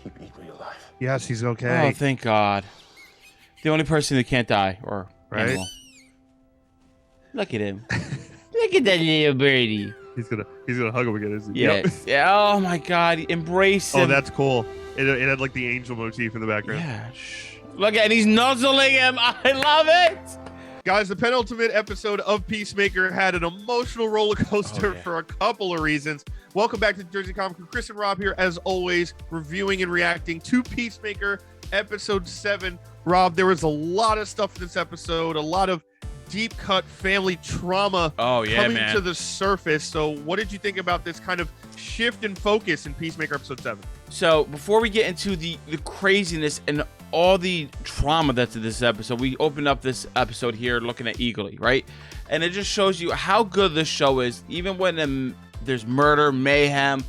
keep Eagly alive. Yes, he's okay. Oh, thank God. The only person that can't die, or Right? animal. Look at him. Look at that little birdie. He's gonna hug him again, isn't he? Yeah. Yep. Yeah. Oh my God. Embrace him. Oh, that's cool. It had like the angel motif in the background. Yeah. Shh. Look at, and he's nuzzling him. I love it. Guys, the penultimate episode of Peacemaker had an emotional roller coaster for a couple of reasons. Welcome back to Jersey Comic Crew. Chris and Rob here, as always, reviewing and reacting to Peacemaker episode 7. Rob, there was a lot of stuff in this episode, a lot of deep cut family trauma coming to the surface. So what did you think about this kind of shift in focus in Peacemaker episode 7? So before we get into the craziness and all the trauma that's in this episode, we opened up this episode here looking at Eagly, right? And it just shows you how good this show is. Even when there's murder, mayhem,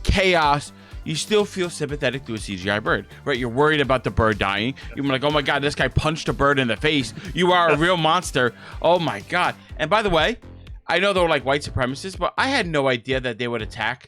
chaos, you still feel sympathetic to a CGI bird, right? You're worried about the bird dying. You're like, oh my God, this guy punched a bird in the face. You are a real monster. Oh my God. And by the way, I know they're like white supremacists, but I had no idea that they would attack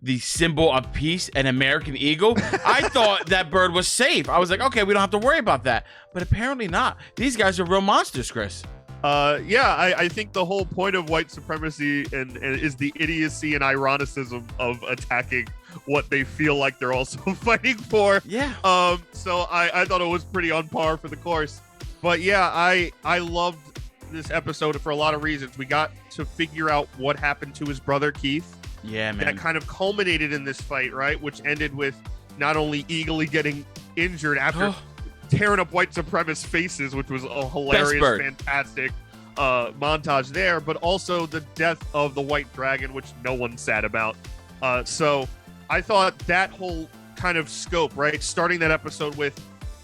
the symbol of peace, an American eagle. I thought that bird was safe. I was like, okay, we don't have to worry about that. But apparently not. These guys are real monsters, Chris. I think the whole point of white supremacy and is the idiocy and ironicism of attacking what they feel like they're also fighting for. Yeah. So I thought it was pretty on par for the course. But yeah, I loved this episode for a lot of reasons. We got to figure out what happened to his brother Keith. Yeah, man. That kind of culminated in this fight, right? Which ended with not only Eagly getting injured after tearing up white supremacist faces, which was a hilarious, fantastic montage there, but also the death of the White Dragon, which no one's sad about. So I thought that whole kind of scope, right? Starting that episode with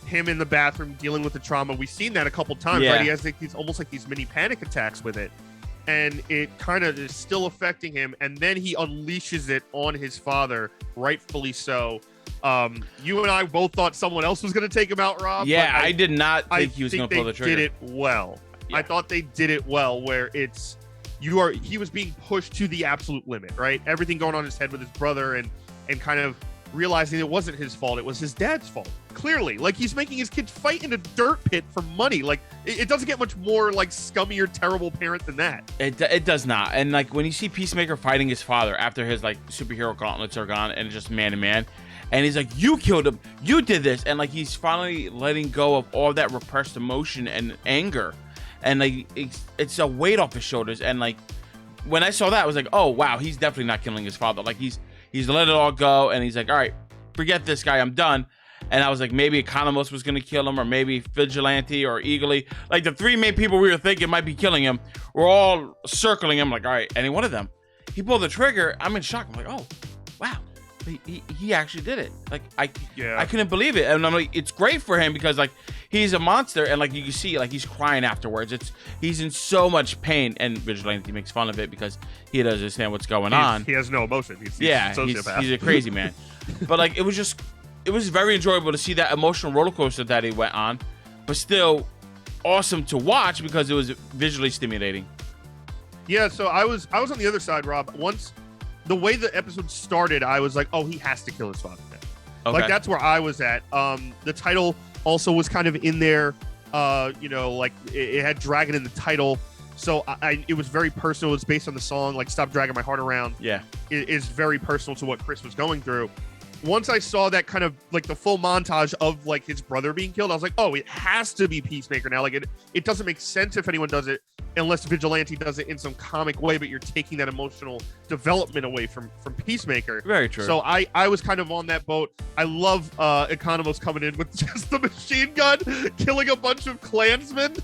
him in the bathroom dealing with the trauma. We've seen that a couple times, right? He has these almost like these mini panic attacks with it. And it kind of is still affecting him. And then he unleashes it on his father, rightfully so. You and I both thought someone else was going to take him out, Rob. Yeah, I did not think he was going to pull the trigger. They did it well. Yeah. I thought they did it well, where he was being pushed to the absolute limit, right? Everything going on in his head with his brother and kind of realizing it wasn't his fault. It was his dad's fault. Clearly, like, he's making his kids fight in a dirt pit for money. Like, it doesn't get much more like scummy or terrible parent than that. It does not. And like when you see Peacemaker fighting his father after his like superhero gauntlets are gone and it's just man to man, and he's like, you killed him, you did this, and like he's finally letting go of all that repressed emotion and anger, and like it's a weight off his shoulders. And like when I saw that, I was like, oh wow, he's definitely not killing his father. Like he's let it all go, and he's like, all right, forget this guy, I'm done. And I was like, maybe Economos was going to kill him, or maybe Vigilante or Eagly. Like the three main people we were thinking might be killing him were all circling him. Like, all right, any one of them. He pulled the trigger. I'm in shock. I'm like, oh, wow. He actually did it. Like, I couldn't believe it. And I'm like, it's great for him because like he's a monster. And like you can see, like he's crying afterwards. He's in so much pain. And Vigilante makes fun of it because he doesn't understand what's going on. He has no emotion. He's a crazy man. But like, it was very enjoyable to see that emotional roller coaster that he went on, but still awesome to watch because it was visually stimulating. Yeah, so I was on the other side, Rob. Once the way the episode started, I was like, oh, he has to kill his father. Okay. Like that's where I was at. The title also was kind of in there. Like it had Dragon in the title. So it was very personal. It was based on the song, like Stop Dragging My Heart Around. Yeah. It is very personal to what Chris was going through. Once I saw that kind of like the full montage of like his brother being killed, I was like, oh, it has to be Peacemaker now. Like it doesn't make sense if anyone does it unless Vigilante does it in some comic way, but you're taking that emotional development away from Peacemaker. Very true. So I was kind of on that boat. I love Economos coming in with just the machine gun, killing a bunch of Klansmen.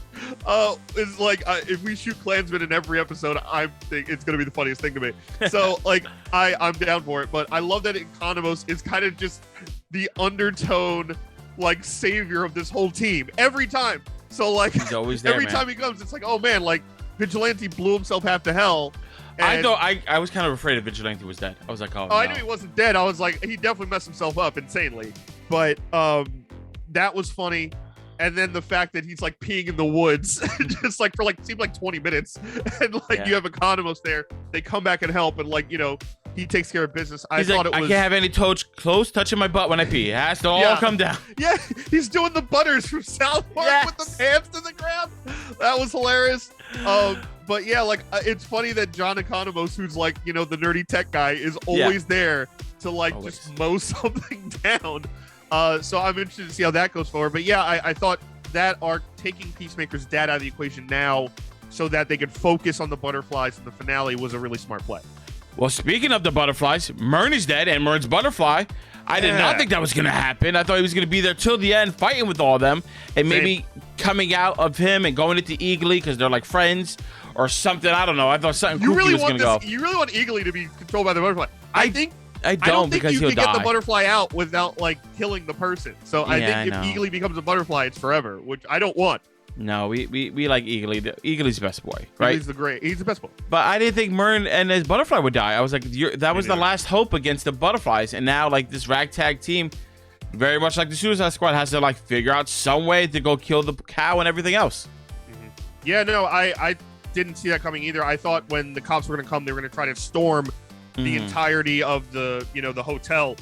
Is like if we shoot Klansmen in every episode, I think it's gonna be the funniest thing to me. So like I'm down for it. But I love that Economos is kind of just the undertone like savior of this whole team every time. So like he's always there, every time he comes, it's like, oh man, like Vigilante blew himself half to hell. I thought I was kind of afraid that Vigilante was dead. I was like, oh no. I knew he wasn't dead. I was like, he definitely messed himself up insanely. But that was funny. And then the fact that he's like peeing in the woods, just like for like seemed like 20 minutes, and like you have Economos there. They come back and help, and like he takes care of business. I He's thought like, it was. I can't have any clothes touching my butt when I pee. It has to all come down. Yeah, he's doing the Butters from South Park with the pants to the ground. That was hilarious. But yeah, like it's funny that John Economos, who's like, you know, the nerdy tech guy, is always there to like just mow something down. So I'm interested to see how that goes forward. But yeah, I thought that arc, taking Peacemaker's dad out of the equation now so that they could focus on the butterflies in the finale, was a really smart play. Well, speaking of the butterflies, Myrn is dead, and Myrn's butterfly. I did not think that was going to happen. I thought he was going to be there till the end, fighting with all of them, and maybe coming out of him and going into Eagly because they're like friends or something. I don't know. I thought something kooky was going to go. You really want Eagly to be controlled by the butterfly? I don't think because you he'll can die. get the butterfly out without like killing the person. So I think if Eagly becomes a butterfly, it's forever, which I don't want. No, we like Eagly. Eagly's the best boy, right? He's the best boy. But I didn't think Myrn and his butterfly would die. I was like, that was the last hope against the butterflies. And now, like, this ragtag team, very much like the Suicide Squad, has to like figure out some way to go kill the cow and everything else. Mm-hmm. Yeah, no, I didn't see that coming either. I thought when the cops were going to come, they were going to try to storm the entirety of the hotel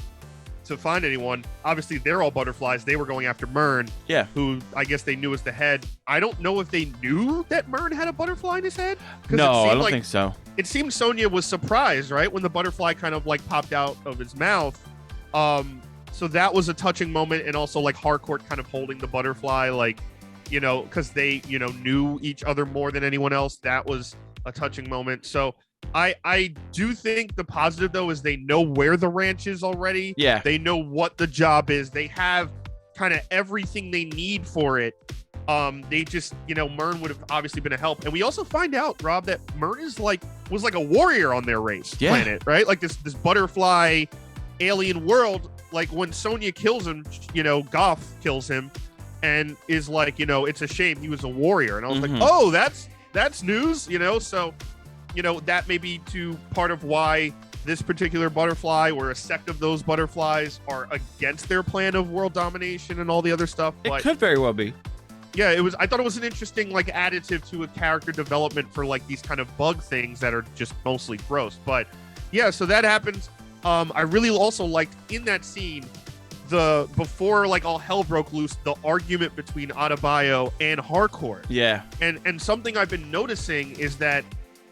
to find anyone. Obviously, they're all butterflies. They were going after Myrn, who I guess they knew was the head. I don't know if they knew that Myrn had a butterfly in his head. No, I don't think so. It seemed Sonya was surprised, right, when the butterfly kind of like popped out of his mouth. So that was a touching moment, and also like Harcourt kind of holding the butterfly, like, you know, because they, you know, knew each other more than anyone else. That was a touching moment. So I do think the positive, though, is they know where the ranch is already. Yeah. They know what the job is. They have kind of everything they need for it. They just, you know, Myrn would have obviously been a help. And we also find out, Rob, that Myrn was like a warrior on their race planet, right? Like this butterfly alien world. Like when Sonya kills him, you know, Goff kills him and is like, you know, it's a shame he was a warrior. And I was like, oh, that's news, you know? So, you know, that may be part of why this particular butterfly or a sect of those butterflies are against their plan of world domination and all the other stuff. It could very well be. Yeah, I thought it was an interesting like additive to a character development for like these kind of bug things that are just mostly gross. But yeah, so that happens. I really also liked in that scene before like all hell broke loose, the argument between Adebayo and Harcourt. Yeah. And something I've been noticing is that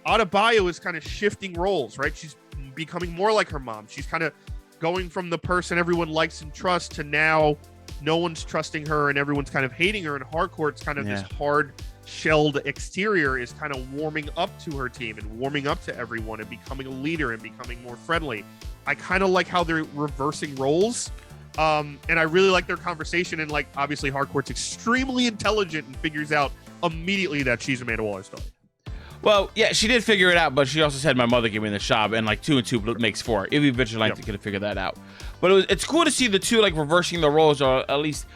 Adebayo is kind of shifting roles, right? She's becoming more like her mom. She's kind of going from the person everyone likes and trusts to now no one's trusting her and everyone's kind of hating her. And Harcourt's kind of this hard shelled exterior is kind of warming up to her team and warming up to everyone and becoming a leader and becoming more friendly. I kind of like how they're reversing roles. And I really like their conversation. And like, obviously Harcourt's extremely intelligent and figures out immediately that she's Amanda Waller's daughter. Well, yeah, she did figure it out, but she also said my mother gave me the job, and like 2 and 2 makes 4. Ivy Vigilante could have figured that out. But it's cool to see the two like reversing the roles, or at least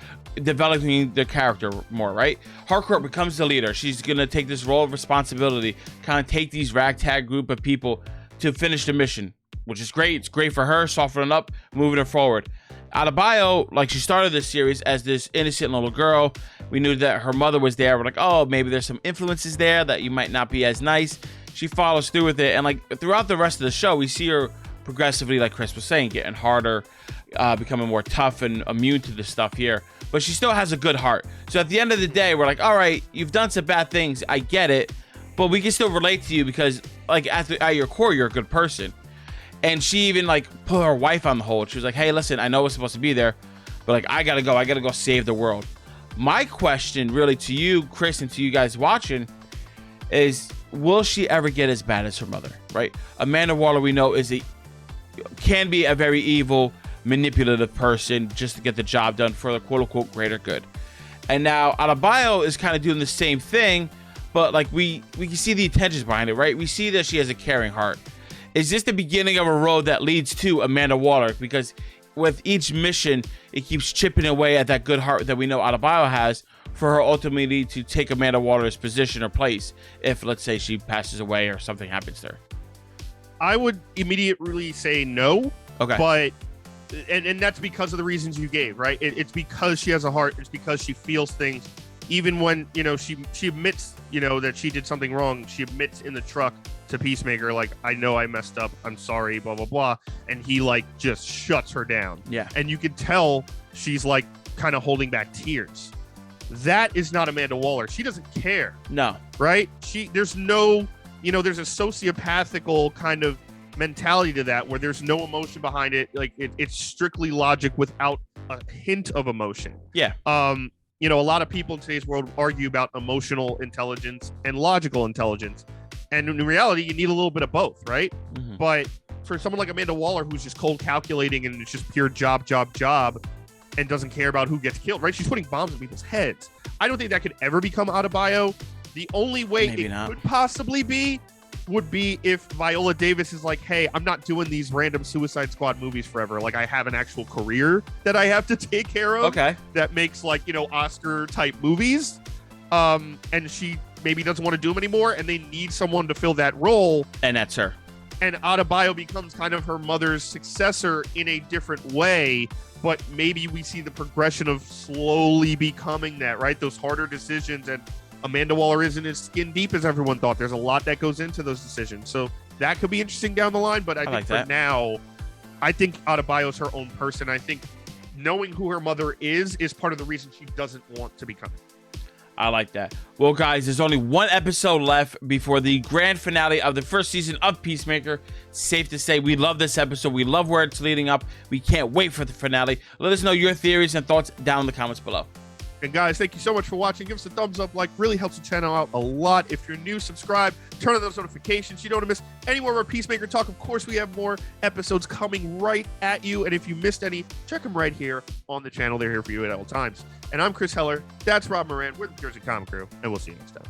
developing the character more, right? Harcourt becomes the leader. She's gonna take this role of responsibility, kind of take these ragtag group of people to finish the mission, which is great. It's great for her, softening up, moving her forward. Adebayo, like, she started this series as this innocent little girl. We knew that her mother was there. We're like, oh, maybe there's some influences there that you might not be as nice. She follows through with it. And like throughout the rest of the show, we see her progressively, like Chris was saying, getting harder, becoming more tough and immune to the stuff here. But she still has a good heart. So at the end of the day, we're like, all right, you've done some bad things. I get it. But we can still relate to you because like at your core, you're a good person. And she even like put her wife on the hold. She was like, hey, listen, I know we're supposed to be there, but like, I gotta go save the world. My question really to you, Chris, and to you guys watching is, will she ever get as bad as her mother, right? Amanda Waller, we know, can be a very evil, manipulative person just to get the job done for the quote unquote greater good. And now Adebayo is kind of doing the same thing, but like we can see the intentions behind it, right? We see that she has a caring heart. Is this the beginning of a road that leads to Amanda Waller? Because with each mission, it keeps chipping away at that good heart that we know Adebayo has for her ultimately to take Amanda Waller's position or place if, let's say, she passes away or something happens to her. I would immediately say no. Okay. But, and that's because of the reasons you gave, right? It's because she has a heart. It's because she feels things. even when, you know, she admits, you know, that she did something wrong, she admits in the truck to Peacemaker, like, I know I messed up, I'm sorry, blah blah blah, and he like just shuts her down. Yeah. And you can tell she's like kind of holding back tears. That is not Amanda Waller. She doesn't care. No. Right? There's no, you know, there's a sociopathical kind of mentality to that where there's no emotion behind it. Like it's strictly logic without a hint of emotion. Yeah. You know, a lot of people in today's world argue about emotional intelligence and logical intelligence. And in reality, you need a little bit of both, right? Mm-hmm. But for someone like Amanda Waller, who's just cold calculating and it's just pure job, and doesn't care about who gets killed, right? She's putting bombs in people's heads. I don't think that could ever become Adebayo. The only way could possibly be would be if Viola Davis is like, hey, I'm not doing these random Suicide Squad movies forever. Like, I have an actual career that I have to take care of. Okay. That makes, like, you know, Oscar type movies. And she maybe doesn't want to do them anymore, and they need someone to fill that role. And that's her. And Adebayo becomes kind of her mother's successor in a different way, but maybe we see the progression of slowly becoming that, right? Those harder decisions, and Amanda Waller isn't as skin deep as everyone thought. There's a lot that goes into those decisions. So that could be interesting down the line, but I think for now, I think Adebayo's her own person. I think knowing who her mother is part of the reason she doesn't want to become it. I like that. Well, guys, there's only one episode left before the grand finale of the first season of Peacemaker. Safe to say, we love this episode. We love where it's leading up. We can't wait for the finale. Let us know your theories and thoughts down in the comments below. And guys, thank you so much for watching. Give us a thumbs up, like, really helps the channel out a lot. If you're new, subscribe, turn on those notifications. You don't want to miss any more of our Peacemaker talk. Of course, we have more episodes coming right at you. And if you missed any, check them right here on the channel. They're here for you at all times. And I'm Chris Heller. That's Rob Moran. We're the Jersey Comic Crew, and we'll see you next time.